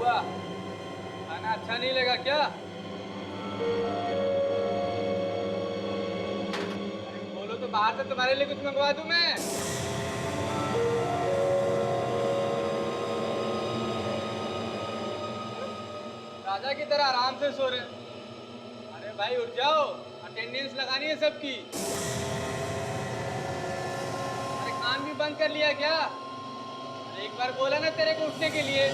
हुआ? खाना अच्छा नहीं लगा क्या? बोलो तो बाहर से तुम्हारे लिए कुछ मंगवा दूं मैं। राजा की तरह आराम से सो रहे। अरे भाई उठ जाओ, अटेंडेंस लगानी है सबकी। अरे कान भी बंद कर लिया क्या? अरे एक बार बोला ना तेरे को उठने के लिए।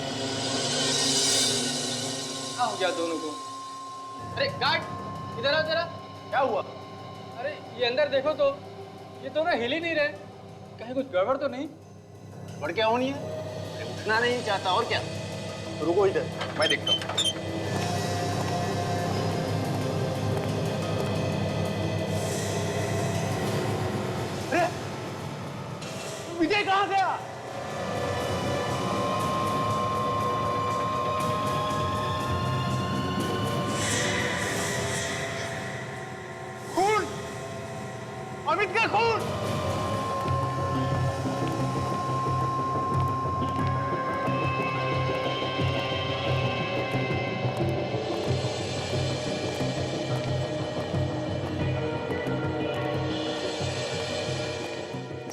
क्या हो गया दोनों को? अरे गार्ड इधर आओ जरा। क्या हुआ? अरे ये अंदर देखो तो, ये दोनों हिल ही नहीं रहे। कहीं कुछ गड़बड़ तो नहीं? बढ़ क्या होनी है? अरे उठना नहीं चाहता और क्या? रुको इधर, मैं देखता हूँ। विजय कहाँ गया? खून! अमित का खून!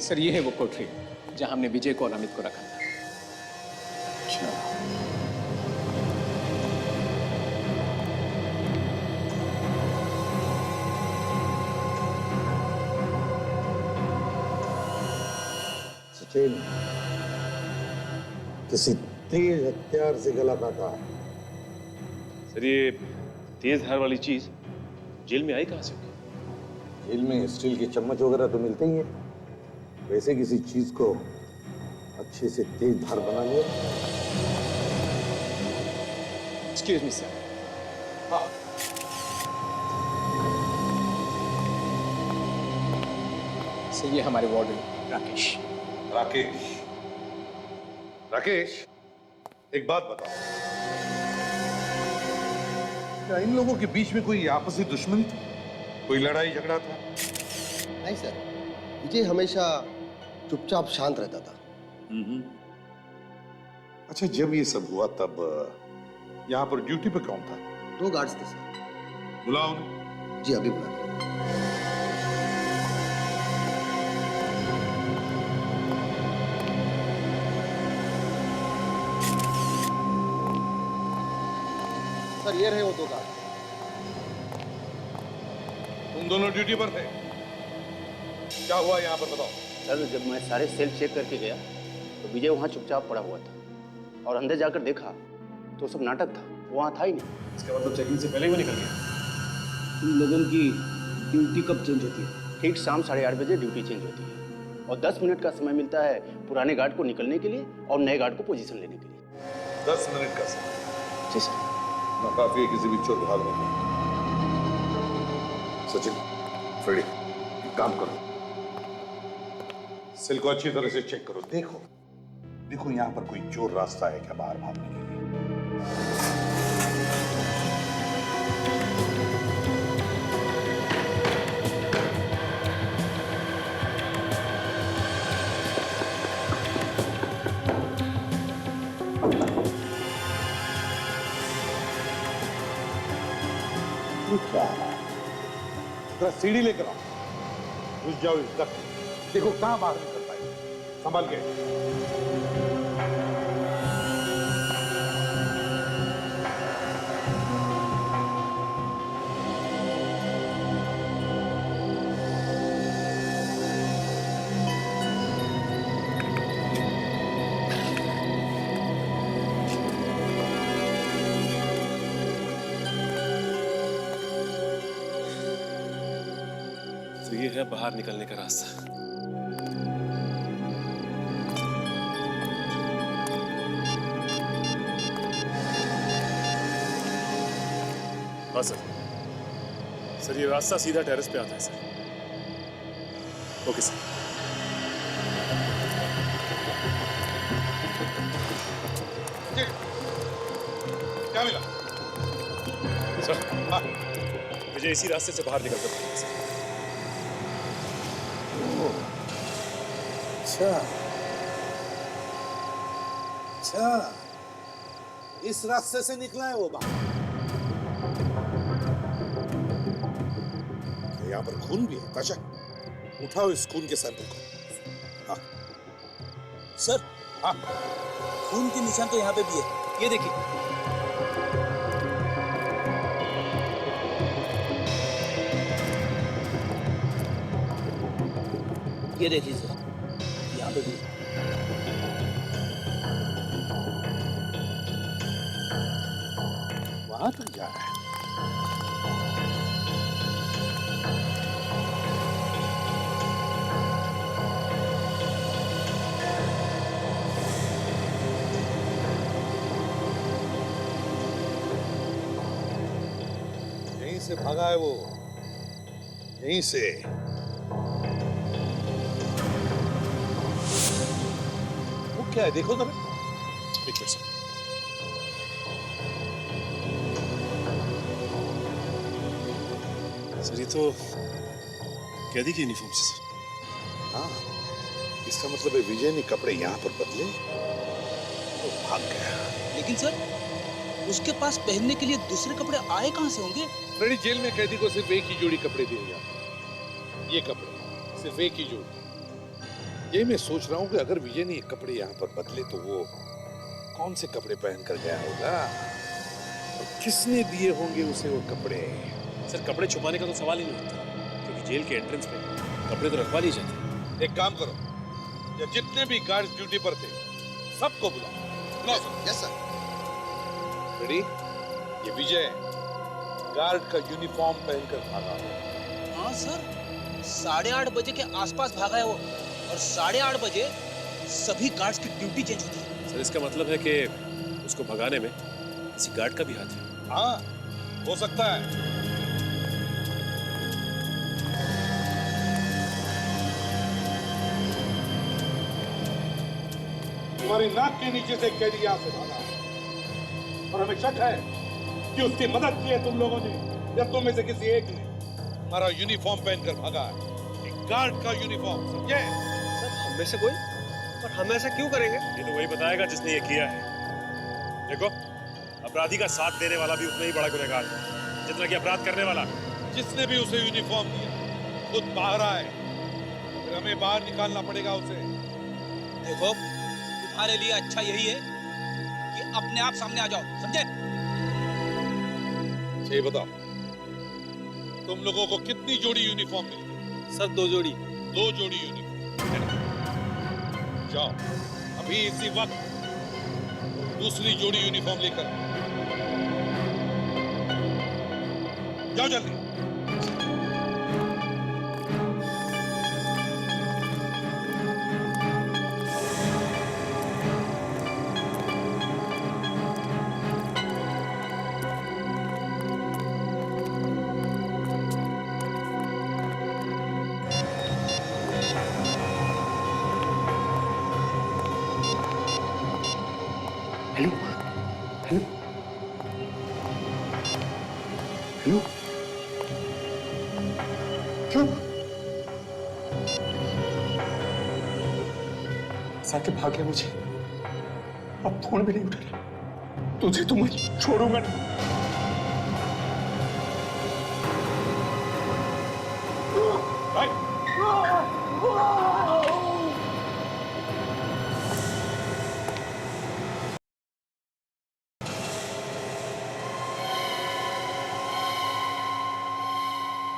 सर ये है वो कोठरी जहां हमने विजय को और अमित को रखा था। अच्छा, सचिन किसी तेज हथियार से गला काटा है। सर ये तेज धार वाली चीज जेल में आई कहां से? जेल में स्टील के चम्मच वगैरह तो मिलते ही हैं। वैसे किसी चीज को अच्छे से तेज धार बना लिया। Excuse me sir. सर ये हमारे वार्डन राकेश। राकेश, राकेश एक बात बताओ, क्या इन लोगों के बीच में कोई आपसी दुश्मनी थी? कोई लड़ाई झगड़ा था? नहीं सर, विजय हमेशा चुपचाप शांत रहता था। अच्छा, जब ये सब हुआ तब यहाँ पर ड्यूटी पे कौन था? 2 गार्ड्स थे सर। बुलाओ उन्हें। जी अभी बुला रहे हैं। सर ये रहे वो 2 गार्ड। तुम दोनों ड्यूटी पर थे? क्या हुआ यहाँ पर बताओ। सर जब मैं सारे सेल चेक करके गया तो विजय वहाँ चुपचाप पड़ा हुआ था और अंदर जाकर देखा तो सब नाटक था, वहाँ था ही नहीं। इसका मतलब चेकिंग से पहले ही वो निकल गया। तुम लोगों की ड्यूटी कब चेंज होती है? ठीक शाम 8:30 बजे ड्यूटी चेंज होती है और 10 मिनट का समय मिलता है पुराने गार्ड को निकलने के लिए और नए गार्ड को पोजीशन लेने के लिए। 10 मिनट का समय? जी सर। ना काफी है किसी भी चोर भागने में। सचिन, फ्रेडी, एक काम करो, सेल को अच्छी तरह से चेक करो। देखो देखो यहाँ पर कोई चोर रास्ता है क्या बाहर भागने के लिए? जरा सीढ़ी लेकर आओ, घुस जाओ इस तक। देखो कहां बाहर निकल पाए, संभल के। तो ये है बाहर निकलने का रास्ता। हाँ सर, सर ये रास्ता सीधा टेरेस पे आता है सर। Okay sir. क्या मिला? सर मुझे इसी रास्ते से बाहर निकल कर सर। अच्छा अच्छा, इस रास्ते से निकला है वो बाहर। यहाँ पर खून भी है। ताशा, उठाओ इस खून के सैंपल को। हाँ सर, हाँ, खून के निशान तो यहाँ पे भी है, ये देखिए। ये देखिए सर, यहाँ पे भी है। वहां तक जा रहा है। यहीं से भागा है वो, यहीं से। वो क्या है देखो जरा। एक मिनट सर। सर ये तो कैदी की यूनिफॉर्म से सर। हाँ, इसका मतलब है विजय ने कपड़े यहाँ पर बदले तो भाग गया। लेकिन सर, उसके पास पहनने के लिए दूसरे कपड़े आए कहाँ से होंगे? फ्रेडी, जेल में कैदी को सिर्फ एक ही जोड़ी कपड़े दिए जाते हैं। ये कपड़े सिर्फ एक ही जोड़ी। ये मैं सोच रहा हूँ कि अगर विजय ने ये कपड़े यहाँ पर बदले तो वो कौन से कपड़े पहन कर गया होगा और किसने दिए होंगे उसे वो कपड़े। सर कपड़े छुपाने का तो सवाल ही नहीं होता, क्योंकि जेल के एंट्रेंस पे कपड़े तो रखवा लिए जाते। एक काम करो, या जितने भी गार्ड्स ड्यूटी पर थे सबको बुलाओ। Yes sir. फ्रेडी, ये विजय गार्ड का यूनिफॉर्म पहनकर भागा। हाँ सर, 8:30 बजे के आसपास भागा है वो, और 8:30 बजे सभी गार्ड्स की ड्यूटी चेंज होती है। सर इसका मतलब है कि उसको भगाने में किसी गार्ड का भी हाथ है। हाँ, हो सकता है। तुम्हारी नाक के नीचे से कैदी यहां से भागा और हमें शक है कि उसकी मदद की है तुम लोगों ने या तुम में से किसी एक ने। हमारा यूनिफॉर्म पहनकर भागा है, एक गार्ड का यूनिफॉर्म, समझे? सर हम में से कोई? और हम ऐसा क्यों करेंगे? ये तो वही बताएगा जिसने ये किया है। देखो, अपराधी का साथ देने वाला भी उतना ही बड़ा गुनहगार है जितना कि अपराध करने वाला। जिसने भी उसे यूनिफॉर्म दिया खुद बाहर आए, फिर हमें बाहर निकालना पड़ेगा उसे। देखो, तुम्हारे लिए अच्छा यही है कि अपने आप सामने आ जाओ, समझे? ये बताओ, तुम लोगों को कितनी जोड़ी यूनिफॉर्म मिली? सर 2 जोड़ी। 2 जोड़ी यूनिफॉर्म। जाओ अभी इसी वक्त दूसरी जोड़ी यूनिफॉर्म लेकर जाओ, जल्दी। हेलो हेलो हेलो, क्यों ऐसा के भाग गया मुझे? अब फोन भी नहीं उठा रहा। तुझे तो मैं छोड़ूंगा नहीं।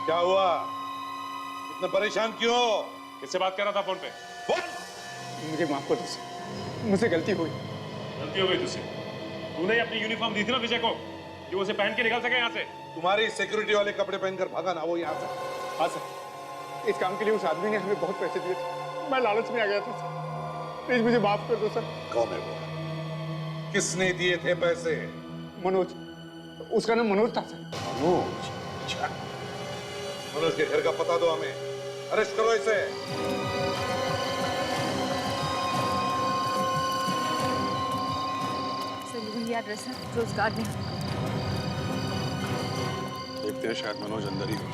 क्या हुआ? इतना परेशान क्यों हो? किससे बात कर रहा था फोन पे? बोल। मुझे माफ कर दो सर, मुझसे गलती हुई। गलती हो गई तुझसे। तूने ही अपनी यूनिफॉर्म दी थी ना विजय को, कि वो उसे पहन के निकल सके यहाँ से। तुम्हारी सिक्योरिटी वाले कपड़े पहनकर भागा ना वो यहाँ से। हाँ सर, इस काम के लिए उस आदमी ने हमें बहुत पैसे दिए थे। मैं लालच में आ गया था सर, प्लीज मुझे माफ कर दो सर। कौन है वो? किसने दिए थे पैसे? मनोज, उसका नाम मनोज था सर। मनोज? अच्छा, मनोज के घर का पता दो हमें, अरेस्ट करो इसे। सर ये वही एड्रेस है जो उस गार्ड ने हमें दिया। देखते हैं, शायद मनोज अंदर ही हो।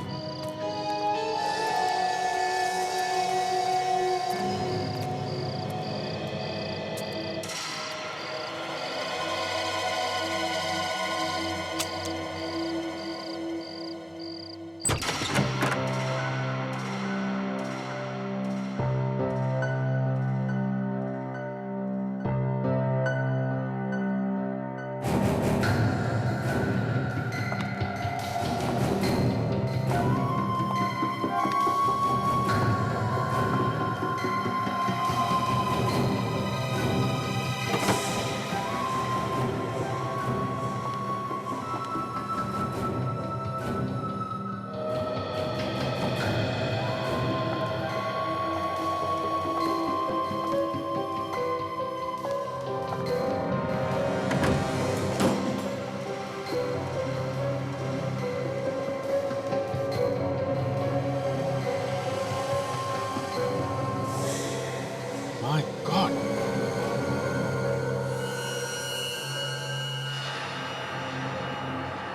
My God.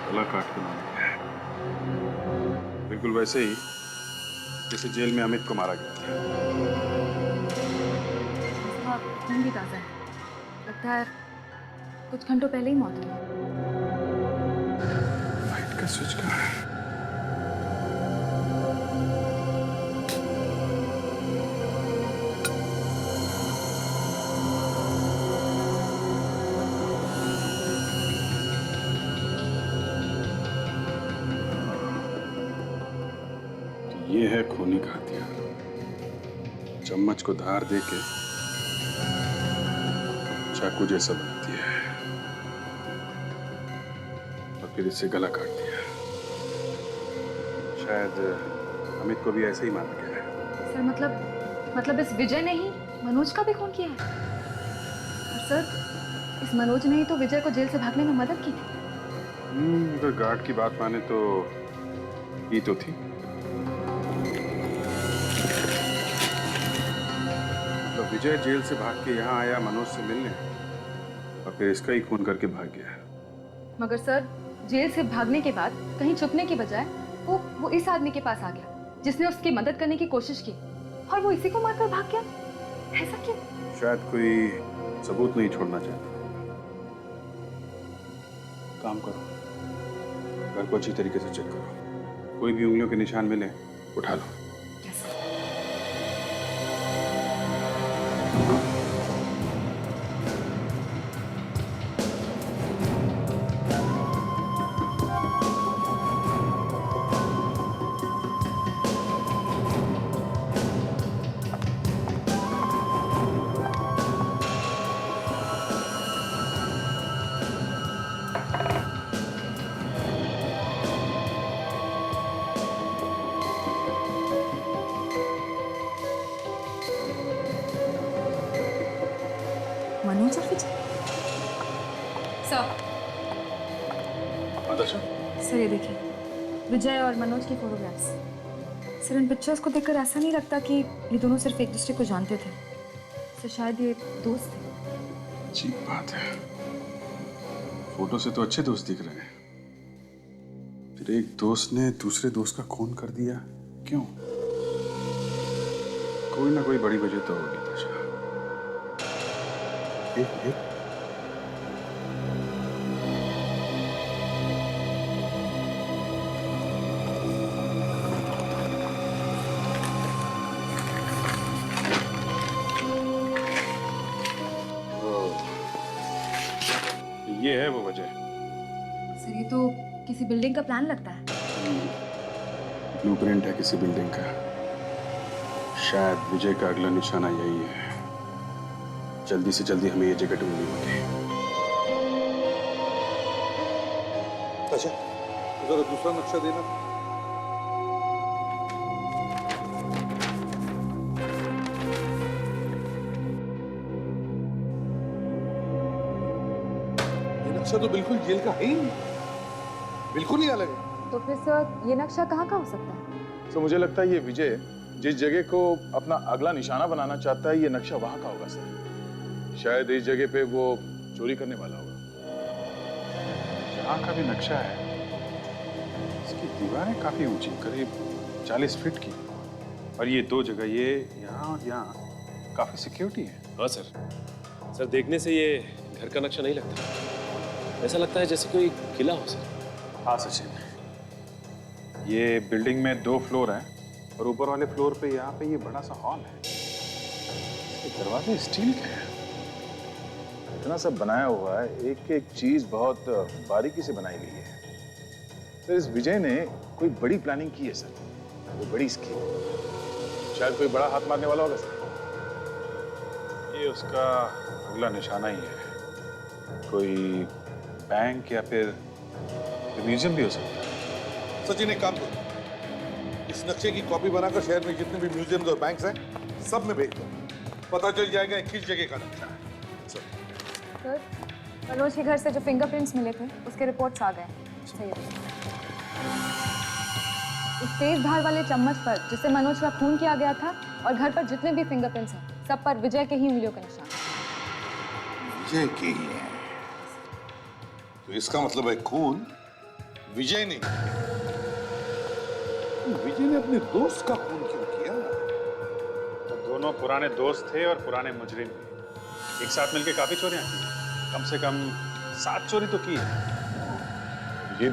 गला काट के मारा गया है, बिल्कुल वैसे ही जैसे जेल में अमित को मारा गया था। उसका खून भी ताज़ा है। लगता है कुछ घंटों पहले ही मौत हुई। लाइट का स्विच कहाँ है? ये है खूनी का हथियार। चम्मच को धार देके चाकू जैसा बना दिया है और फिर इससे गला काट दिया। शायद अमित को भी ऐसे ही मारा गया है। सर मतलब इस विजय ने ही मनोज का भी खून किया है। और सर इस मनोज ने ही तो विजय को जेल से भागने में मदद की थी। अगर गार्ड की बात माने तो ये तो थी। तो विजय जेल से भाग के यहाँ आया मनोज से मिलने और फिर इसका ही खून करके भाग गया। मगर सर जेल से भागने के बाद कहीं छुपने के बजाय वो इस आदमी के पास आ गया जिसने उसकी मदद करने की कोशिश की और वो इसी को मारकर भाग गया। ऐसा क्यों? शायद कोई सबूत नहीं छोड़ना चाहता। काम करो, घर को अच्छी तरीके से चेक करो, कोई भी उंगलियों के निशान मिले उठा लो। मनोज और विजय। सर सर ये देखिए विजय और मनोज की फोटोग्राफ्स। सर इन पिक्चर्स को देखकर ऐसा नहीं लगता कि ये दोनों सिर्फ एक दूसरे को जानते थे। सर शायद ये दोस्त थे। अजीब बात है, फोटो से तो अच्छे दोस्त दिख रहे हैं, फिर एक दोस्त ने दूसरे दोस्त का खून कर दिया। क्यों? कोई ना कोई बड़ी वजह तो होगी। ताशा, एक ये है वो वजह। सर ये तो किसी बिल्डिंग का प्लान लगता है। ब्लूप्रिंट है किसी बिल्डिंग का। शायद विजय का अगला निशाना यही है। जल्दी से जल्दी हमें ये जगह ढूंढनी होगी। अच्छा, जरा दूसरा नक्शा देना। ये नक्शा तो बिल्कुल जेल का है ही नहीं, बिल्कुल ही अलग है। तो फिर सर ये नक्शा कहाँ का हो सकता है? तो मुझे लगता है ये विजय जिस जगह को अपना अगला निशाना बनाना चाहता है, ये नक्शा वहां का होगा सर। शायद इस जगह पे वो चोरी करने वाला होगा। यहाँ का भी नक्शा है, इसकी दीवारें काफी ऊंची, करीब 40 फीट की, और ये दो जगह, ये यहाँ और यहाँ, काफी सिक्योरिटी है। हाँ सर, सर देखने से ये घर का नक्शा नहीं लगता, ऐसा लगता है जैसे कोई किला हो सर। हाँ सचिन, ये बिल्डिंग में 2 फ्लोर हैं और ऊपर वाले फ्लोर पे यहाँ पे ये बड़ा सा हॉल है। इसके दरवाजे स्टील के हैं। इतना सब बनाया हुआ है, एक एक चीज बहुत बारीकी से बनाई गई है। सर इस विजय ने कोई बड़ी प्लानिंग की है सर, कोई बड़ी स्कीम। शायद कोई बड़ा हाथ मारने वाला होगा सर। ये उसका अगला निशाना ही है। कोई बैंक या फिर म्यूजियम भी हो सकता है। सचिन एक काम करो, इस नक्शे की कॉपी बनाकर शहर में जितने भी म्यूजियम्स और बैंक्स हैं सब में भेज दो। पता चल जाएगा किस जगह का नक्शा है। सर मनोज के घर से जो फिंगरप्रिंट्स मिले थे उसके रिपोर्ट्स आ गए। सही है। इस तेज धार वाले चम्मच पर जिससे मनोज का खून किया गया था और घर पर जितने भी फिंगरप्रिंट्स हैं सब पर विजय के ही उंगलियों का निशान। विजय के ही है, तो इसका मतलब है खून विजय ने किया। विजय ने अपने दोस्त का खून क्यों किया? तो दोनों पुराने दोस्त थे और पुराने मुजरिम थे। एक साथ मिलकर काफी चोरियां की, कम से कम 7 चोरी तो की है। ये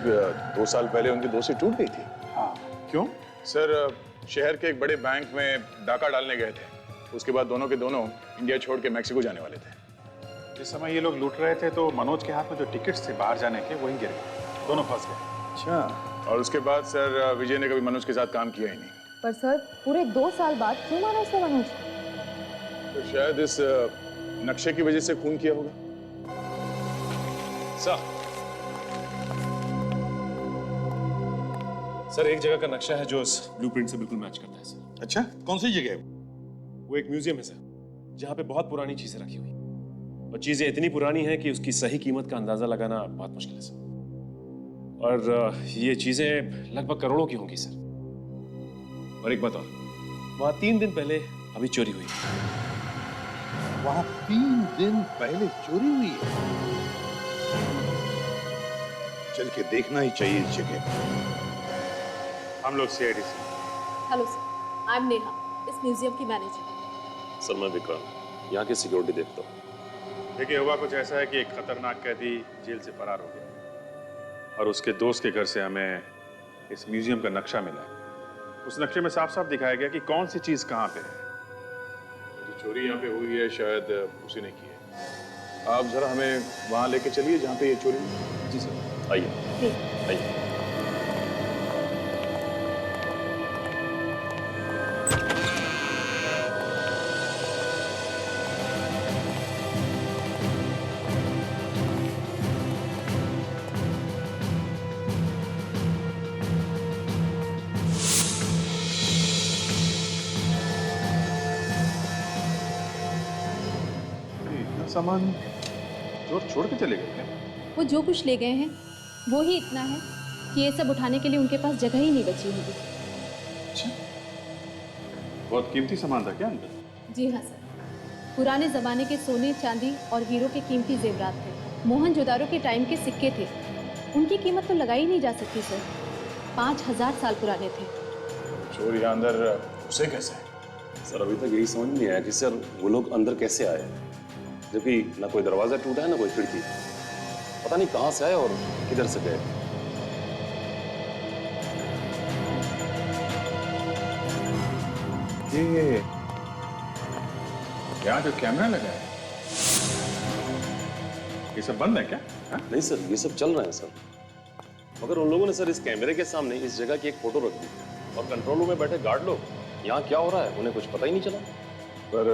2 साल पहले उनकी दोस्ती टूट गई थी। हाँ, क्यों? सर, शहर के एक बड़े बैंक में डाका डालने गए थे। उसके बाद दोनों के दोनों इंडिया छोड़ के मैक्सिको जाने वाले थे। जिस समय ये लोग लूट रहे थे तो मनोज के हाथ में जो टिकट्स थे बाहर जाने के, वहीं गिर गए, दोनों फंस गए। अच्छा। और उसके बाद सर विजय ने कभी मनोज के साथ काम किया ही नहीं। पर सर पूरे 2 साल बाद क्यों मारा उसने मनोज को? तो शायद इस नक्शे की वजह से खून किया होगा। सर एक जगह का नक्शा है जो इस ब्लूप्रिंट से बिल्कुल मैच करता है सर। अच्छा, कौन सी जगह है? वो एक म्यूजियम है सर, जहाँ पे बहुत पुरानी चीजें रखी हुई और चीजें इतनी पुरानी हैं कि उसकी सही कीमत का अंदाजा लगाना बहुत मुश्किल है सर। और ये चीजें लगभग करोड़ों की होंगी सर। और एक बात और, वहाँ 3 दिन पहले अभी चोरी हुई। वहां 3 दिन पहले चोरी हुई है? चल के देखना ही चाहिए इस जगह। हम लोग CID से। Hello sir, I am Neha, इस म्यूजियम की मैनेजर। सर मैं विक्रांत, यहाँ की सिक्योरिटी देखता हूँ। देखिए, हुआ कुछ ऐसा है कि एक खतरनाक कैदी जेल से फरार हो गया और उसके दोस्त के घर से हमें इस म्यूजियम का नक्शा मिला है। उस नक्शे में साफ साफ दिखाया गया कि कौन सी चीज कहाँ पे है। जो चोरी यहाँ पे हुई है शायद उसी ने की है। आप जरा हमें वहाँ लेके चलिए जहाँ पे ये चोरी हुई। जी सर, आइए आइए। सामान चोर छोड़ के चले गए क्या? वो जो कुछ ले गए हैं वो ही इतना है कि ये सब उठाने के लिए उनके पास जगह ही नहीं बची होगी। अच्छा, बहुत कीमती सामान था क्या अंदर? जी हाँ सर, पुराने जमाने के सोने चांदी और हीरो के कीमती जेवरात थे। मोहनजोदारो के टाइम के सिक्के थे, उनकी कीमत तो लगाई नहीं जा सकती सर। 5000 साल पुराने थे। चोर यहाँ अंदर घुसे कैसे? सर अभी तक यही समझ नहीं आया कि सर वो लोग अंदर कैसे आए, जबकि ना कोई दरवाजा टूटा है ना कोई खिड़की। पता नहीं कहां से आए और किधर से गए। ये यहाँ जो कैमरा लगा है ये सब बंद है क्या? हा? नहीं सर, ये सब चल रहे हैं सर, मगर उन लोगों ने सर इस कैमरे के सामने इस जगह की एक फोटो रख दी और कंट्रोल रूम में बैठे गार्ड लोग यहाँ क्या हो रहा है उन्हें कुछ पता ही नहीं चला। पर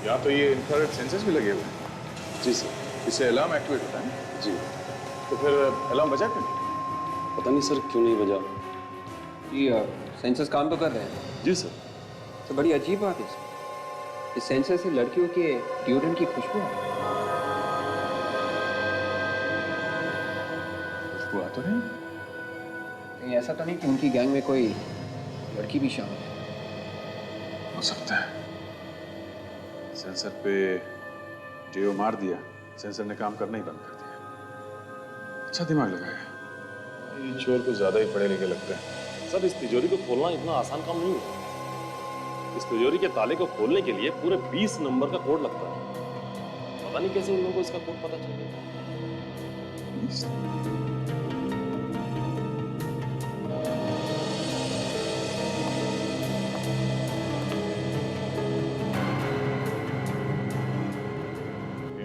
यहाँ तो ये इंफ्रारेड सेंसर्स भी लगे हुए हैं। जी सर। इससे अलार्म एक्टिवेट होता है। जी। तो फिर अलार्म बजा क्यों नहीं? पता नहीं सर क्यों नहीं बजा। ये सेंसर्स काम तो कर रहे हैं। जी सर। तो बड़ी अजीब बात है इस सेंसर से लड़कियों के डिओड्रेंट की खुशबू आ रही है। खुशबू आ तो नहीं? कहीं ऐसा तो नहीं कि उनकी गैंग में कोई लड़की भी शामिल है? हो सकता है। सेंसर पे जेओ मार दिया, सेंसर ने काम करना ही बंद कर दिया। अच्छा दिमाग लगाया। ये चोर को ज्यादा ही पढ़े लिखे लगते हैं। सर इस तिजोरी को खोलना इतना आसान काम नहीं है। इस तिजोरी के ताले को खोलने के लिए पूरे 20 नंबर का कोड लगता है। पता नहीं कैसे उन लोगों को इसका कोड पता चल गया।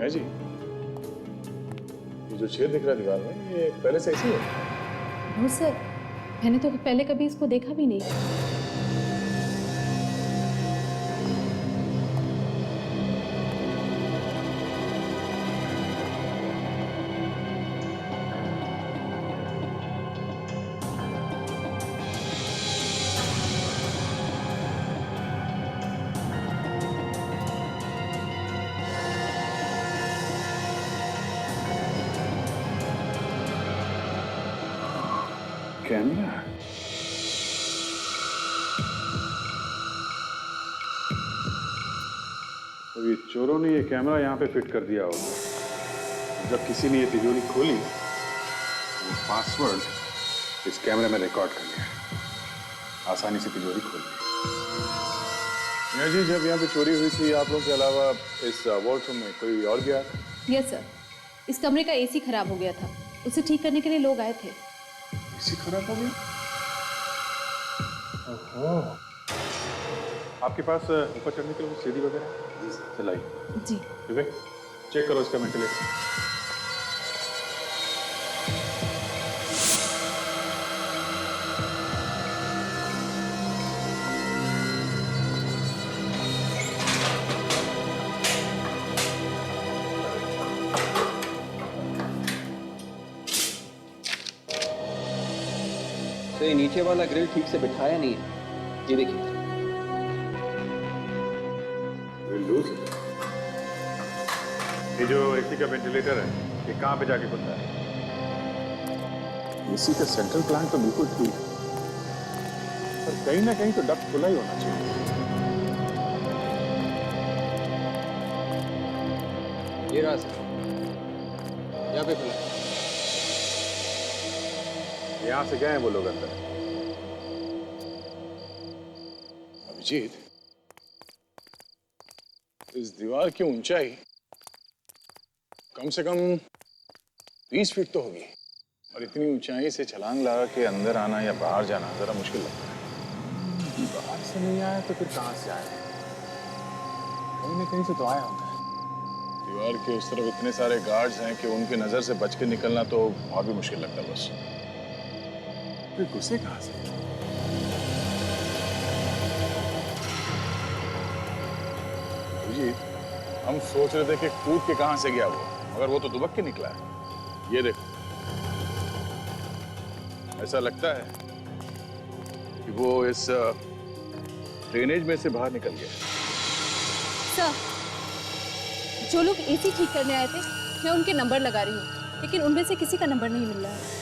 जी, ये जो छेद दिख रहा है दीवार में, ये पहले से ऐसी है? नो सर, मैंने तो पहले कभी इसको देखा भी नहीं। कैमरा तो ये चोरों ने ये कैमरा यहाँ पे फिट कर दिया होगा। जब किसी ने ये तिजोरी खोली वो पासवर्ड इस कैमरे में रिकॉर्ड कर लिया, आसानी से तिजोरी खोल ली। जी, जब यहाँ पे चोरी हुई थी आप लोगों के अलावा इस वॉल्ट रूम में कोई और गया था? यस सर, इस कमरे का एसी खराब हो गया था, उसे ठीक करने के लिए लोग आए थे। एसी खराब हो गया? ओहो। आपके पास ऊपर चढ़ने के लिए सीढ़ी वगैरह चलाइए। जी। विवेक, चेक करो इसका वेंटिलेटर। तो ये नीचे वाला ग्रिल ठीक से बिठाया नहीं है, ये देखिए। ये जो एसी का वेंटिलेटर है ये कहाँ पे जाके खुलता है? एसी का सेंट्रल प्लांट तो बिल्कुल ठीक है, पर कहीं ना कहीं तो डक्ट खुला ही होना चाहिए। ये रहा सर, यहाँ पे खुला। यहाँ से गए हैं वो लोग अंदर। अभिजीत, इस दीवार की ऊंचाई कम से कम 20 फीट तो होगी, और इतनी ऊंचाई से छलांग लगा के अंदर आना या बाहर जाना जरा मुश्किल लगता है। बाहर से नहीं आया तो फिर कहां से आया? कहीं ना कहीं से तो आया होगा। दीवार के उस तरफ इतने सारे गार्ड्स हैं कि उनकी नजर से बच के निकलना तो और भी मुश्किल लगता है। बस फिर घुसे कहां से? जी, हम सोच रहे थे कि कूद के कहां से गया वो, मगर वो तो दुबक के निकला है। ये देखो, ऐसा लगता है कि वो इस ड्रेनेज में से बाहर निकल गया। सर, जो लोग एसी ठीक करने आए थे मैं उनके नंबर लगा रही हूँ, लेकिन उनमें से किसी का नंबर नहीं मिल रहा है।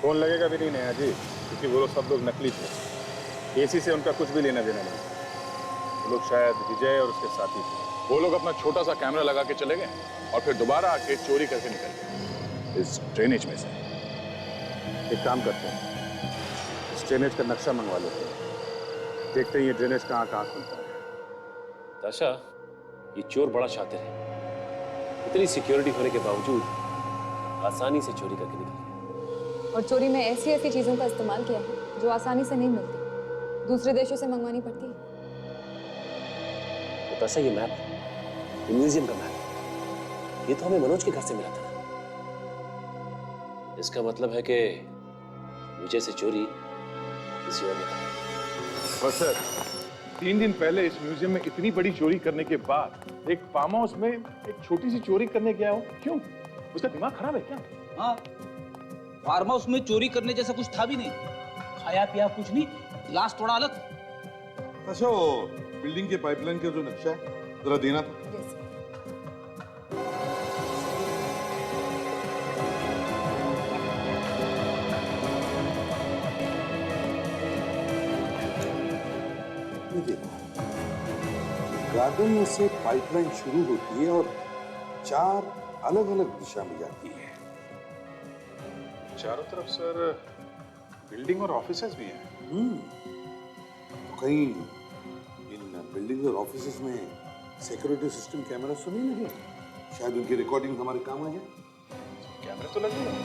फोन लगेगा भी नहीं नया जी, क्योंकि वो लोग सब लोग नकली थे। एसी से उनका कुछ भी लेना देना नहीं। वो लोग शायद विजय और उसके साथी थे। वो लोग अपना छोटा सा कैमरा लगा के चले गए और फिर दोबारा आके चोरी करके निकल गए इस ड्रेनेज में से। एक काम करते हैं, इस ड्रेनेज का नक्शा मंगवा लेते हैं, देखते हैं ये ड्रेनेज कहाँ कहाँ खुलता है। ताशा, ये चोर बड़ा शातिर है। इतनी सिक्योरिटी होने के बावजूद आसानी से चोरी करके निकल गया। और चोरी में ऐसी ऐसी चीजों का इस्तेमाल किया है जो आसानी से नहीं मिलती, दूसरे देशों से मंगवानी पड़ती है। तो ताशा, ये मैप, ये म्यूजियम का मैप, ये तो हमें मनोज के घर से मिला था। इसका मतलब है कि विजय से चोरी किसी और ने की। बस सर, 3 दिन पहले इस म्यूजियम में इतनी बड़ी चोरी करने के बाद एक फार्म हाउस में एक छोटी सी चोरी करने गया हो, क्यों? उसका दिमाग खराब है क्या? हाँ, फार्म हाउस में चोरी करने जैसा कुछ था भी नहीं। खाया पिया कुछ नहीं, गिलास थोड़ा अलग। अच्छा, बिल्डिंग के पाइपलाइन का जो नक्शा है जरा देना था। गार्डन में से पाइपलाइन शुरू होती है और 4 अलग अलग दिशा में जाती है। चारों तरफ सर बिल्डिंग और ऑफिसेज भी हैं। तो कहीं इन बिल्डिंग और ऑफिसेज में सिक्योरिटी सिस्टम कैमरा तो नहीं लगे? शायद उनकी रिकॉर्डिंग हमारे काम आ जाए। कैमरे तो लगे हैं।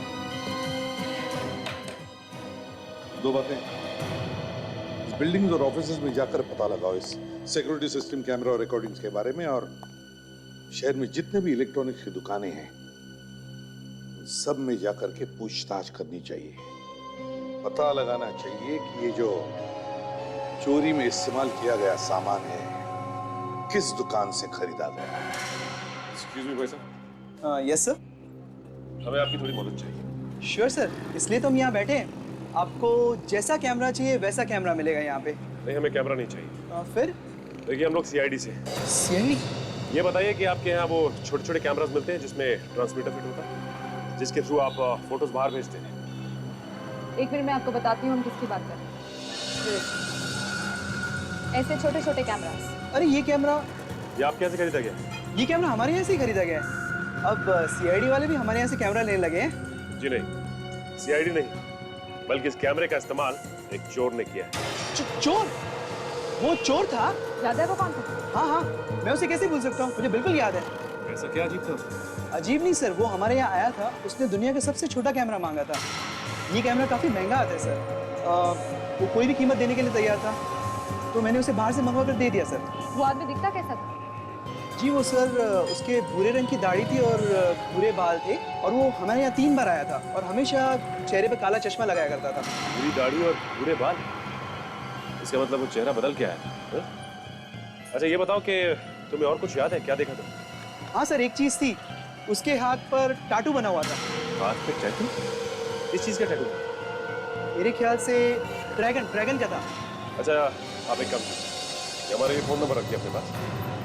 2 बातें, बिल्डिंग्स और ऑफिसेज में जाकर पता लगाओ इस सिक्योरिटी सिस्टम, कैमरा और रिकॉर्डिंग्स के बारे में, और शहर में जितने भी इलेक्ट्रॉनिक्स की दुकानें हैं सब में जाकर के पूछताछ करनी चाहिए। पता लगाना चाहिए कि ये जो चोरी में इस्तेमाल किया गया सामान है किस दुकान से खरीदा गया है। एक्सक्यूज मी भाई साहब। Yes sir. हमें आपकी थोड़ी मदद चाहिए। श्योर सर, इसलिए तो हम यहाँ बैठे हैं। आपको जैसा कैमरा चाहिए वैसा कैमरा मिलेगा यहाँ पे। नहीं, हमें कैमरा नहीं चाहिए। फिर? देखिए, हम लोग सीआईडी से। सीआईडी? ये बताइए कि आपके यहाँ वो छोटे छोटे कैमरास मिलते हैं जिसमें ट्रांसमीटर फिट होता है, जिसके थ्रू आप फोटोज बाहर भेजते हैं? एक मिनट, मैं आपको बताती हूँ हम किसकी बात कर रहे हैं। ऐसे छोटे छोटे कैमरास। अरे ये कैमरा ये आप कैसे खरीदा गया? ये कैमरा हमारे यहाँ से ही खरीदा गया है। अब सीआईडी वाले भी हमारे यहाँ से कैमरा लेने लगे हैं। जी नहीं, सीआईडी नहीं, बल्कि इस कैमरे का इस्तेमाल एक चोर ने किया है। चोर? वो चोर था? याद है वो कौन था? हाँ हाँ, मैं उसे कैसे भूल सकता हूँ, मुझे बिल्कुल याद है। ऐसा क्या अजीब था उसमें? अजीब नहीं सर, वो हमारे यहाँ आया था, उसने दुनिया का सबसे छोटा कैमरा मांगा था। ये कैमरा काफी महंगा आता है सर। वो कोई भी कीमत देने के लिए तैयार था, तो मैंने उसे बाहर से मंगवा कर दे दिया सर। वो आदमी दिखता कैसा था? जी वो सर, उसके भूरे रंग की दाढ़ी थी और भूरे बाल थे, और वो हमारे यहाँ 3 बार आया था और हमेशा चेहरे पे काला चश्मा लगाया करता था। भूरी दाढ़ी और भूरे बाल, इसका मतलब वो चेहरा बदल के आया है? अच्छा ये बताओ कि तुम्हें और कुछ याद है, क्या देखा तुमने? हाँ सर, एक चीज थी, उसके हाथ पर टाटू बना हुआ था। हाथ पे टैटू? इस चीज का टैटू? मेरे ख्याल से ड्रैगन का था। अच्छा आप एक काम कीजिए, हमारे लिए फोन नंबर रखिए अपने पास,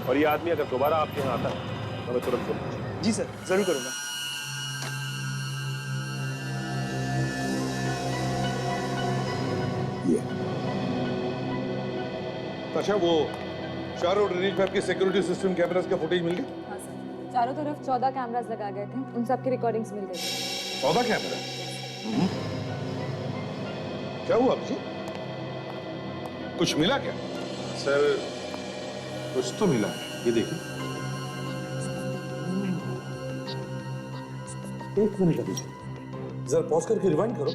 और ये आदमी अगर दोबारा आपके यहाँ आता है तो हमें तुरंत फोन कीजिए। जी सर, जरूर करूंगा। अच्छा वो चारों ड्रेनेज पाइप के सिक्योरिटी सिस्टम कैमरास का फुटेज मिल गया? हाँ सर, चारों तरफ 14 कैमरास लगा गए थे, उन सब की रिकॉर्डिंग्स मिल गई थी। 14 कैमरा? क्या हुआ अभिजीत? कुछ मिला क्या? सर कुछ तो मिला है, ये देखिए। एक मिनट अभिजीत, जरा पॉज करके रिवाइंड करो।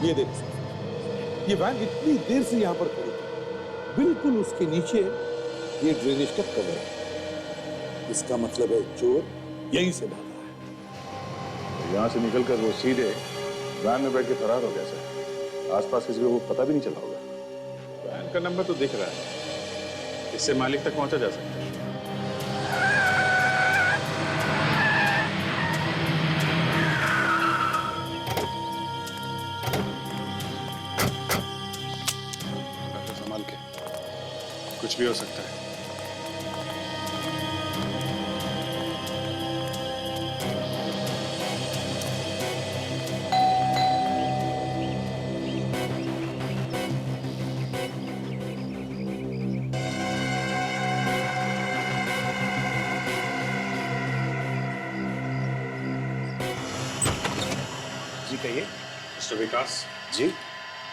ये देखो, ये वैन इतनी देर से यहां पर खड़ी थी, बिल्कुल उसके नीचे ये ड्रेनेज का कवर है। इसका मतलब है चोर यहीं से भागा है। यहाँ से निकलकर वो सीधे वैन में बैठ के फरार हो गया सर। आसपास किसी को वो पता भी नहीं चला होगा। वैन का नंबर तो दिख रहा है, इससे मालिक तक पहुंचा जा सकता है। संभाल के, कुछ भी हो सकता है। जी कहिए। मिस्टर विकास जी।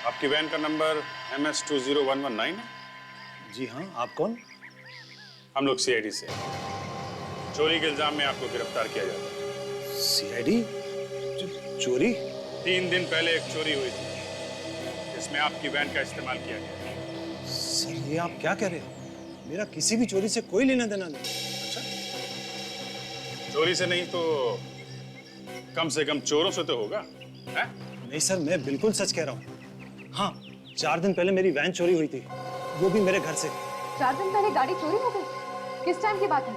आपकी वैन का नंबर MS 20119 है? जी हाँ, आप कौन? हम लोग CID से हैं। चोरी के इल्जाम में आपको गिरफ्तार किया जाता है। CID? चोरी? 3 दिन पहले एक चोरी हुई थी, जिसमें आपकी वैन का इस्तेमाल किया गया। सर ये आप क्या कह रहे हैं? मेरा किसी भी चोरी से कोई लेना देना नहीं। अच्छा, चोरी से नहीं तो कम से कम चोरों से तो होगा, है? नहीं सर, मैं बिल्कुल सच कह रहा हूँ। हाँ, 4 दिन पहले मेरी वैन चोरी हुई थी, वो भी मेरे घर से। 4 दिन पहले गाड़ी चोरी हो गई? किस टाइम की बात है?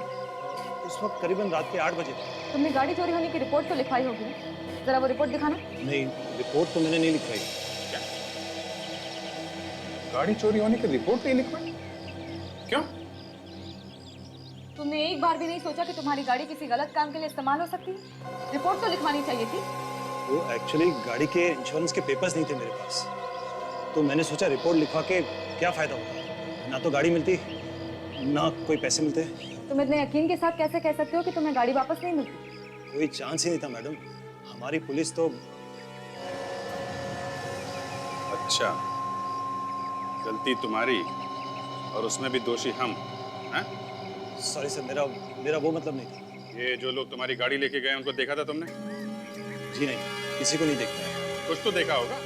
उस वक्त करीबन रात के 8 बजे। तुमने गाड़ी चोरी होने की रिपोर्ट तो लिखवाई होगी ना? जरा वो रिपोर्ट दिखाना। नहीं, रिपोर्ट तो मैंने नहीं लिखवाई। क्या? गाड़ी चोरी होने की रिपोर्ट नहीं लिखवाई? क्यों? तुमने एक बार भी नहीं सोचा कि तुम्हारी गाड़ी किसी गलत काम के लिए इस्तेमाल हो सकती है? रिपोर्ट तो लिखवानी चाहिए थी। वो एक्चुअली गाड़ी के इंश्योरेंस के पेपर्स नहीं थे मेरे पास, तो मैंने सोचा रिपोर्ट लिखवा के क्या फायदा होगा। ना तो गाड़ी मिलती, ना कोई पैसे मिलते। तुम इतने यकीन के साथ कैसे कह सकते हो कि तुम्हें गाड़ी वापस नहीं मिलती? कोई चांस ही नहीं था मैडम। हमारी पुलिस तो। अच्छा, गलती तुम्हारी और उसमें भी दोषी हम, हैं? सॉरी सर, मेरा वो मतलब नहीं था। ये जो लोग तुम्हारी गाड़ी लेके गए उनको देखा था तुमने? जी नहीं, किसी को नहीं देखता। कुछ तो देखा होगा?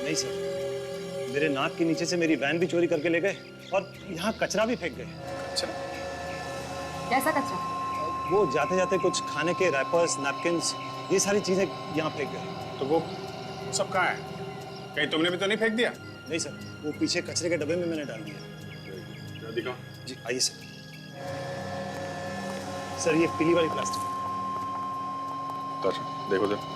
नहीं सर, मेरे नाक के नीचे से मेरी वैन भी चोरी करके ले गए और यहाँ कचरा भी फेंक गए। अच्छा, कैसा कचरा? वो जाते जाते कुछ खाने के रैपर्स, नैपकिन्स, ये सारी चीजें यहाँ फेंक गए। तो वो सब कहाँ है? कहीं तुमने भी तो नहीं फेंक दिया? नहीं सर, वो पीछे कचरे के डब्बे में मैंने डाल दिया। दिखाओ। जी आइए सर। सर ये पीली वाली प्लास्टिक। देखो सर।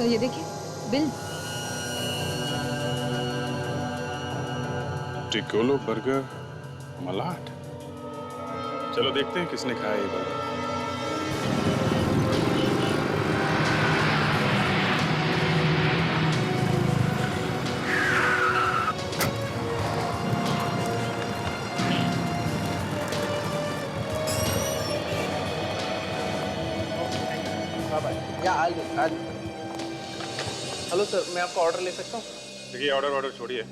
सर ये देखिए बिल। टिकोलो बर्गर मलाट। चलो देखते हैं किसने खाया ये बर्गर। हेलो सर, मैं आपका ऑर्डर ले सकता हूँ? देखिए ऑर्डर छोड़िए,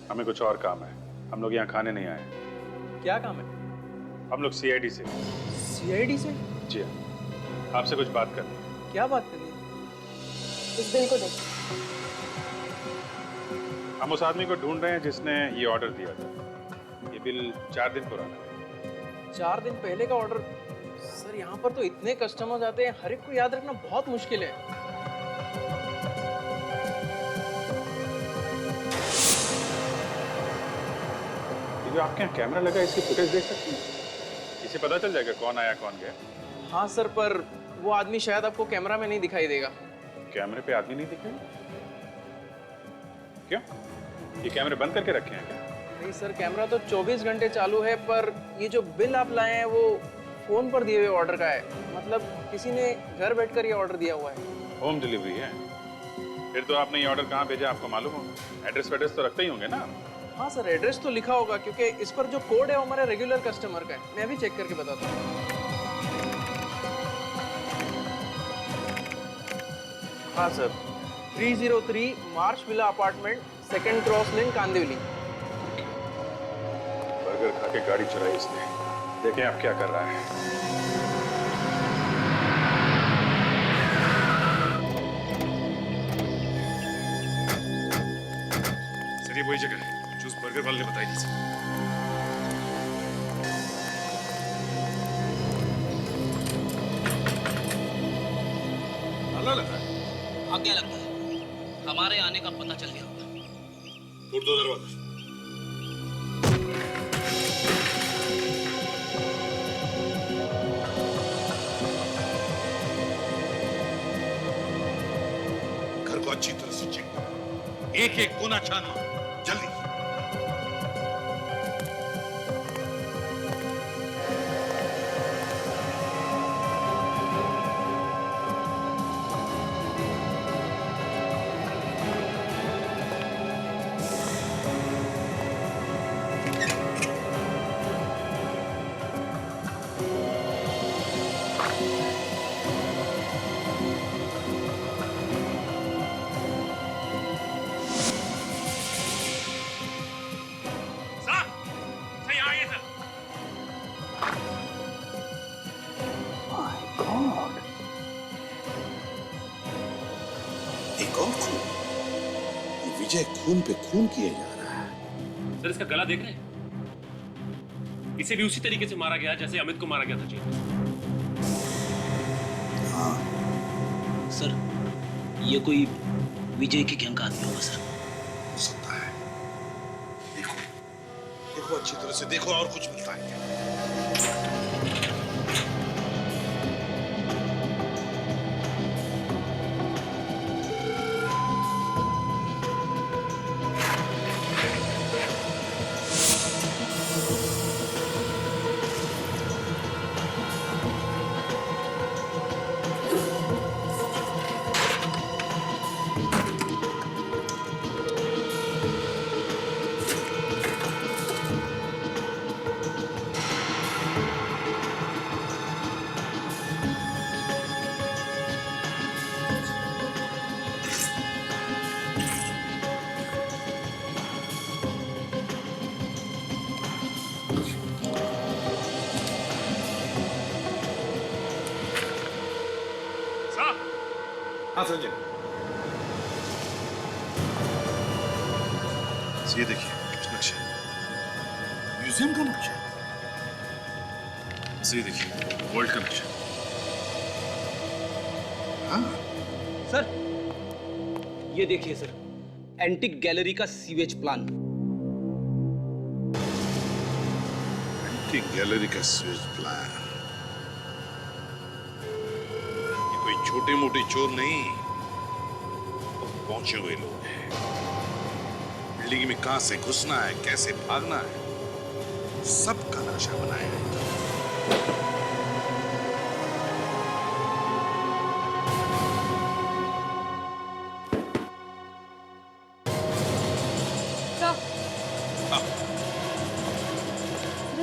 हमें कुछ और काम है। हम लोग यहाँ खाने नहीं आए। क्या काम है? हम लोग सीआईडी से। सीआईडी से? जी हाँ, आपसे कुछ बात करनी है। क्या बात करनी है? इस बिल को देखिए। हम उस आदमी को ढूंढ रहे हैं जिसने ये ऑर्डर दिया था। ये बिल 4 दिन पुराना है। 4 दिन पहले का ऑर्डर? सर यहाँ पर तो इतने कस्टमर्स आते हैं, हर एक को याद रखना बहुत मुश्किल है। जो आपके यहाँ कैमरा लगा है, इसकी फुटेज देख सकते हैं? इसे पता चल जाएगा कौन आया कौन गया। हाँ सर, पर वो आदमी शायद आपको कैमरा में नहीं दिखाई देगा। कैमरे पे आदमी नहीं दिखेगा? क्यों? ये कैमरे बंद करके रखे हैं क्या? नहीं सर, कैमरा तो 24 घंटे चालू है, पर ये जो बिल आप लाए हैं वो फोन पर दिए हुए ऑर्डर का है। मतलब किसी ने घर बैठकर ये ऑर्डर दिया हुआ है। होम डिलीवरी है? फिर तो आपने ये ऑर्डर कहाँ भेजा आपको मालूम होगा। एड्रेस वेड्रेस तो रखते ही होंगे ना? हाँ सर, एड्रेस तो लिखा होगा क्योंकि इस पर जो कोड है वो हमारे रेगुलर कस्टमर का है। मैं अभी चेक करके बताता हूँ। हाँ सर, 303 मार्च विला अपार्टमेंट, 2nd क्रॉस लेन, कांदिवली। बर्गर खा के गाड़ी चलाई इसने। देखें आप क्या कर रहा है। सर ये वही जगह है जो उस बर्गर वाले ने बताई थी। ताला लगा है? आज्ञा लगता है हमारे आने का पता चल गया होगा। तोड़ दो दरवाजा। घर को अच्छी तरह से चेक करो, एक एक कोना छानना, जल्दी। एक और खून, ये विजय खून पे खून किया जा रहा है। सर इसका गला देख रहे हैं? इसे भी उसी तरीके से मारा गया जैसे अमित को मारा गया था जेल में। हाँ सर, ये कोई विजय की गैंग का आदमी होगा सर। हो सकता है। देखो देखो अच्छी तरह से देखो, और कुछ मिलता है क्या? हाँ संजय, ये देखिए कुछ नक्शा, म्यूजियम का नक्शा। ये देखिए वर्ल्ड का नक्शा। हाँ सर, ये देखिए सर, एंटिक गैलरी का सीवेज प्लान। एंटिक गैलरी का सीवेज प्लान। ये कोई छोटे मोटे चोर नहीं, पहुंचे हुए लोग हैं। बिल्डिंग में कहां से घुसना है, कैसे भागना है, सबका नक्शा बनाया है।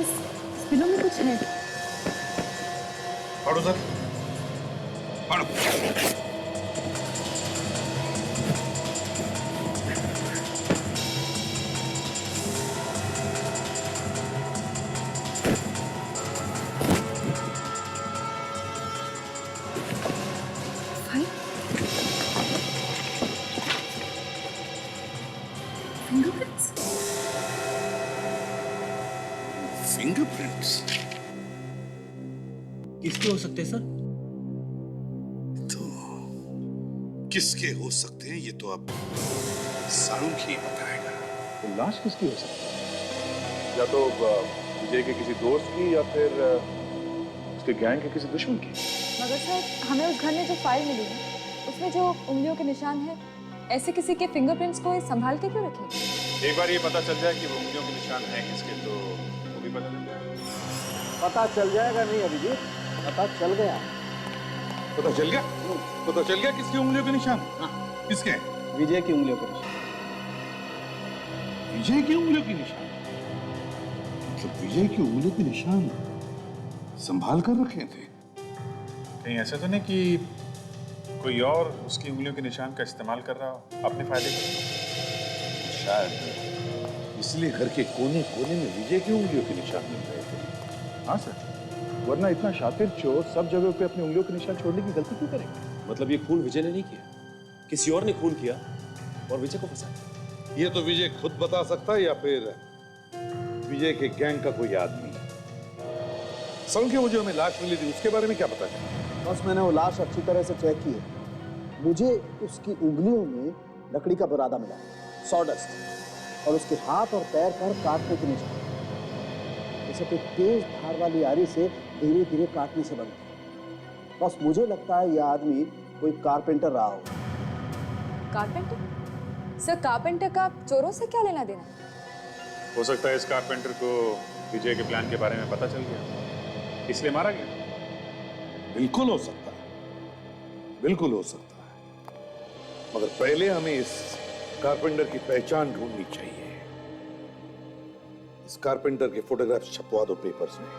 इस बिलों में कुछ है। पढ़ो सर, पढ़ो। फिंगरप्रिंट्स। फिंगरप्रिंट्स किसके हो सकते हैं सर? तो किसके हो सकते हैं ये तो अब सारुण ही बताएगा। तो लाश किसकी हो सकती है? या तो विजय के किसी दोस्त की, या फिर उसके गैंग के किसी दुश्मन की। मगर सर हमें उस घर में जो फाइल मिली है उसमें जो उंगलियों के निशान है, ऐसे किसी के फिंगरप्रिंट्स को संभाल के क्यों रखे? एक बार ये पता चल जाए कि वो उंगलियों के निशान हैं किसके, तो वो भी पता चल जाएगा। पता चल जाएगा नहीं अभिजीत, पता चल गया। पता चल गया? पता चल गया किसकी उंगलियों के निशान? किसके? विजय की उंगलियों के निशान। विजय की उंगलियों के निशान? मतलब विजय की उंगलियों के निशान संभाल कर रखे थे? कहीं ऐसा तो नहीं कि कोई और उसकी उंगलियों के निशान का इस्तेमाल कर रहा हो अपने फायदे के लिए? शायद इसलिए घर के कोने कोने में विजय की उंगलियों के निशान मिल रहे थे। हाँ सर, वरना इतना शातिर चोर सब जगह पे अपनी उंगलियों के निशान छोड़ने की गलती क्यों करेंगे? मतलब ये खून विजय ने नहीं किया, किसी और ने खून किया और विजय को फंसाया। ये तो विजय खुद बता सकता है, या फिर विजय के गैंग का कोई आदमी। सर के वो जो हमें लाश मिली थी उसके बारे में क्या पता चला? बस मैंने वो लाश अच्छी तरह से चेक की है। मुझे उसकी उंगलियों में लकड़ी का बुरादा मिला, सॉडस्ट, और उसके हाथ और पैर पर काटने के निशान, जैसे कोई तेज धार वाली आरी से धीरे धीरे काटने से बनते। बस मुझे लगता है यह आदमी कोई कारपेंटर रहा हो। कारपेंटर? सर कारपेंटर का चोरों से क्या लेना देना? हो सकता है इस कारपेंटर को विजय के प्लान के बारे में पता चल गया, इसलिए मारा गया। बिल्कुल हो सकता है, बिल्कुल हो सकता है, मगर पहले हमें इस कारपेंटर की पहचान ढूंढनी चाहिए। इस कारपेंटर के फोटोग्राफ छपवा दो पेपर्स में,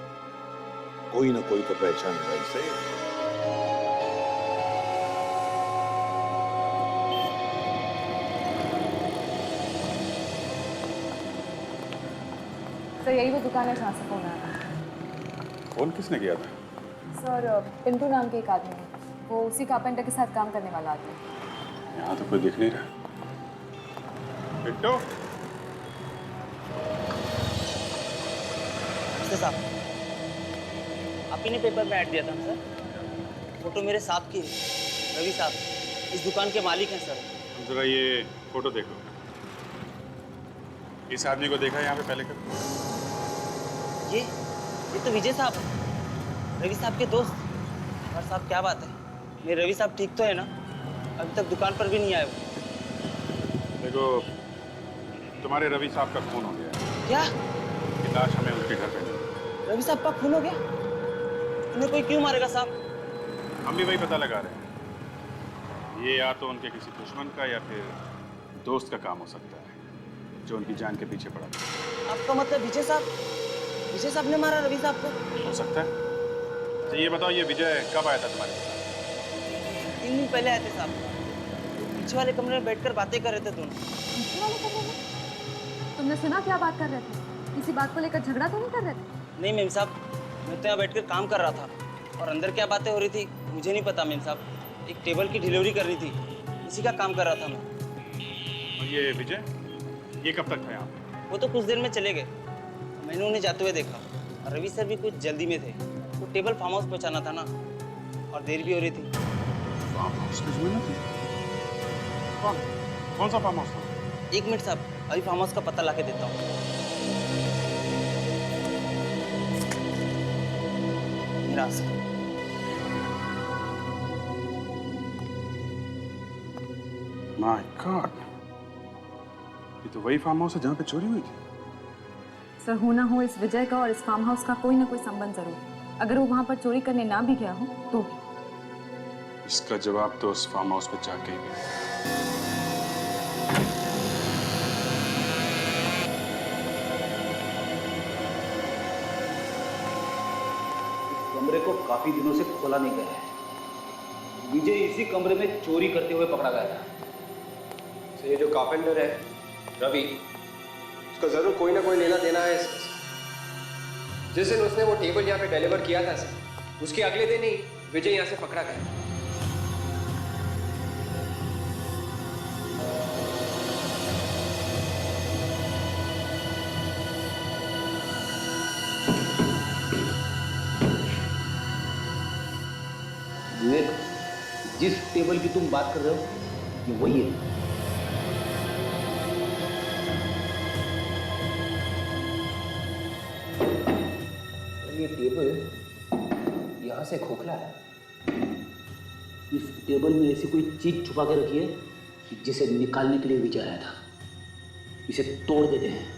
कोई ना कोई तो पहचानेगा इसे। सर यही वो दुकान है जहाँ से फोन आया था। फोन किसने किया था? सर पिंटू नाम के एक आदमी है, वो उसी कारपेंटर के साथ काम करने वाला आदमी है। यहाँ तो कोई दिख नहीं रहा। पिंटू? साहब, आप ही ने पेपर में ऐड दिया था ना सर? फोटो मेरे साहब की है, रवि साहब इस दुकान के मालिक हैं सर। जरा ये फोटो देखो। इस आदमी को देखा यहाँ पे पहले कभी? ये तो विजय साहब हैं, रवि साहब के दोस्त। और साहब क्या बात है, मेरे रवि साहब ठीक तो है ना? अभी तक दुकान पर भी नहीं आए वो। देखो, तुम्हारे रवि साहब का खून हो गया। क्या? ये लाश हमें उनके घर पे मिली। रवि साहब का खून हो गया? उन्हें कोई क्यों मारेगा साहब? हम भी वही पता लगा रहे हैं। ये या तो उनके किसी दुश्मन का या फिर दोस्त का काम हो सकता है, जो उनकी जान के पीछे पड़ा। आपका मतलब विजय साहब ने मारा रवि साहब को? हो सकता है। तो ये बताओ, ये विजय कब आया था तुम्हारे पास? 3 दिन पहले आए थे साहब। पीछे वाले कमरे में बैठकर बातें कर रहे थे दोनों। पीछे वाले कमरे में? तुमने सुना क्या बात कर रहे थे? किसी बात को लेकर झगड़ा तो नहीं कर रहे थे? नहीं मेम साहब, मैं तो यहाँ बैठकर काम कर रहा था और अंदर क्या बातें हो रही थी मुझे नहीं पता मेम साहब। एक टेबल की डिलीवरी करनी थी, इसी का काम कर रहा था मैं। और ये विजय, ये कब तक था यहाँ? वो तो कुछ देर में चले गए, मैंने उन्हें जाते हुए देखा। और रवि सर भी कुछ जल्दी में थे, वो टेबल फार्म हाउस पहुँचाना था ना, और देर भी हो रही थी। फार्म हाउस में थी? कौन सा फार्म हाउस था? 1 मिनट साहब, अभी फार्म हाउस का पता ला के देता हूँ। माय गॉड, ये तो वही फार्म हाउस है जहाँ पे चोरी हुई थी। सर, हो ना हो इस विजय का और इस फार्म हाउस का कोई ना कोई संबंध जरूर। अगर वो वहां पर चोरी करने ना भी गया हो तो भी। इसका जवाब तो उस फार्म हाउस पे जाके ही मिलेगा। कमरे को काफी दिनों से खोला नहीं गया है। विजय इसी कमरे में चोरी करते हुए पकड़ा गया था। तो ये जो कारपेंटर है रवि, उसका जरूर कोई ना कोई लेना देना है इसमें। जिस दिन उसने वो टेबल यहाँ पे डिलीवर किया था सर, उसके अगले दिन ही विजय यहाँ से पकड़ा गया। विवेक, जिस टेबल की तुम बात कर रहे हो ये वही है। ये टेबल यहां से खोखला है। इस टेबल में ऐसी कोई चीज छुपा के रखी है जिसे निकालने के लिए विजय आया था। इसे तोड़ देते हैं।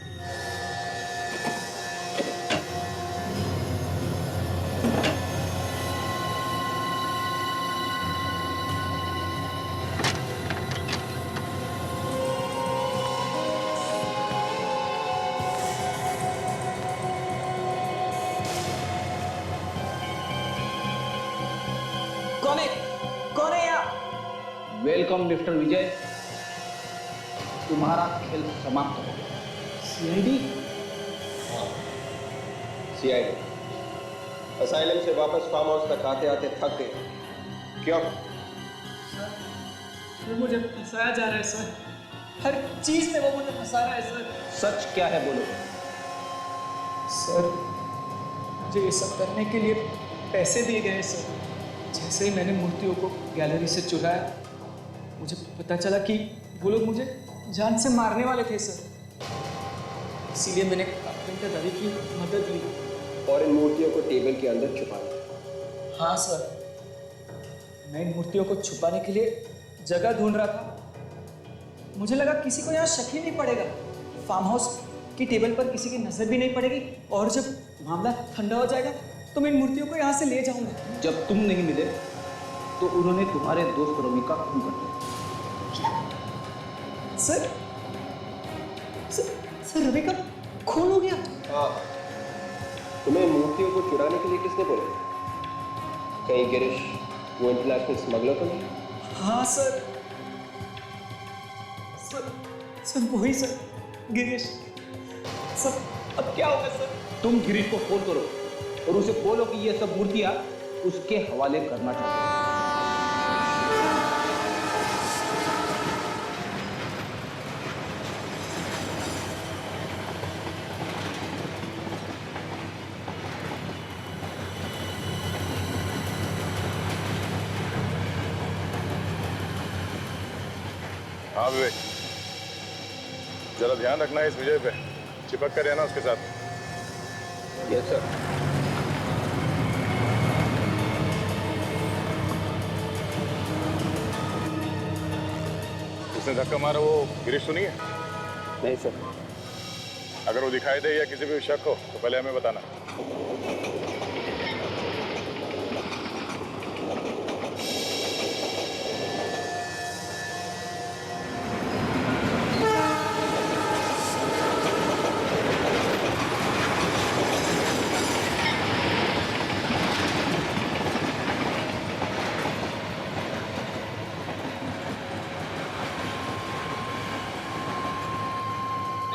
कौन है यहाँ? वेलकम मिस्टर विजय, तुम्हारा खेल समाप्त हो गया। सीआईडी? हाँ, सीआईडी। असाइलम से वापस फार्म हाउस तक आते आते थक गए। क्यों? सर, मुझे फंसाया जा रहा है सर। हर चीज में वो मुझे फंसा रहा है सर। सच क्या है बोलो। सर, मुझे ये सब करने के लिए पैसे दिए गए सर। जैसे ही मैंने मूर्तियों को गैलरी से चुराया, मुझे पता चला कि वो लोग मुझे जान से मारने वाले थे सर। इसीलिए मैंने कारपेंटर रवि की मदद ली और इन मूर्तियों को टेबल के अंदर छुपा दिया। हाँ सर, मैं इन मूर्तियों को छुपाने के लिए जगह ढूंढ रहा था। मुझे लगा किसी को यहाँ शक ही नहीं पड़ेगा, फार्म हाउस की टेबल पर किसी की नजर भी नहीं पड़ेगी, और जब मामला ठंडा हो जाएगा तो मैं इन मूर्तियों को यहाँ से ले जाऊंगा। जब तुम नहीं मिले तो उन्होंने तुम्हारे दोस्त रवि का खून कर दिया। सर, सर रवि का खून हो गया? हाँ, तुम्हें मूर्तियों को चुराने के लिए किसने बोला? कहीं गिरीश वो इंटरनेशनल स्मगलर तो नहीं? हाँ सर, सर वही सर, गिरीश। सर अब क्या होगा सर? तुम गिरीश को फोन करो और उसे बोलो कि ये सब मूर्तियां उसके हवाले करना चाहते हैं। हाँ विवेक, जरा ध्यान रखना है इस विजय पे, चिपक कर रहना उसके साथ। Yes sir. उसने धक्का मारा वो गिरीश तो नहीं है? नहीं सर। अगर वो दिखाई दे या किसी भी शक हो तो पहले हमें बताना।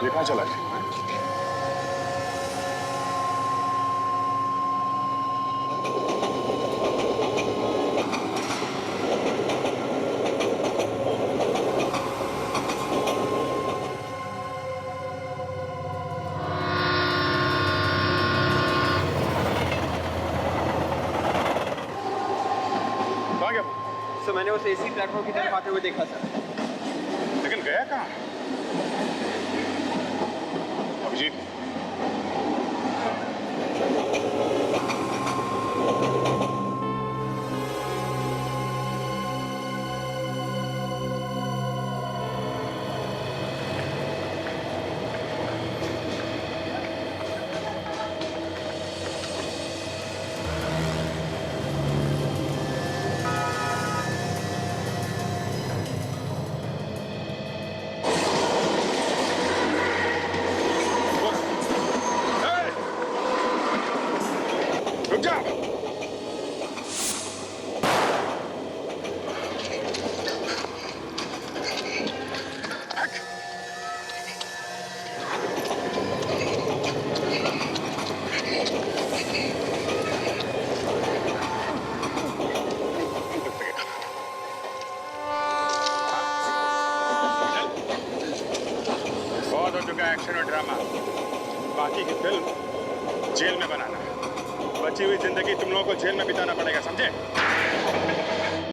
ये कहाँ चला गया? कहाँ गया? सर मैंने उसे इसी प्लेटफॉर्म की तरफ आते हुए देखा सर। लेकिन गया कहाँ? अभिजीत, हो चुका है एक्शन और ड्रामा। बाकी की फिल्म जेल में बनाना। बची हुई जिंदगी तुम लोगों को जेल में बिताना पड़ेगा, समझे?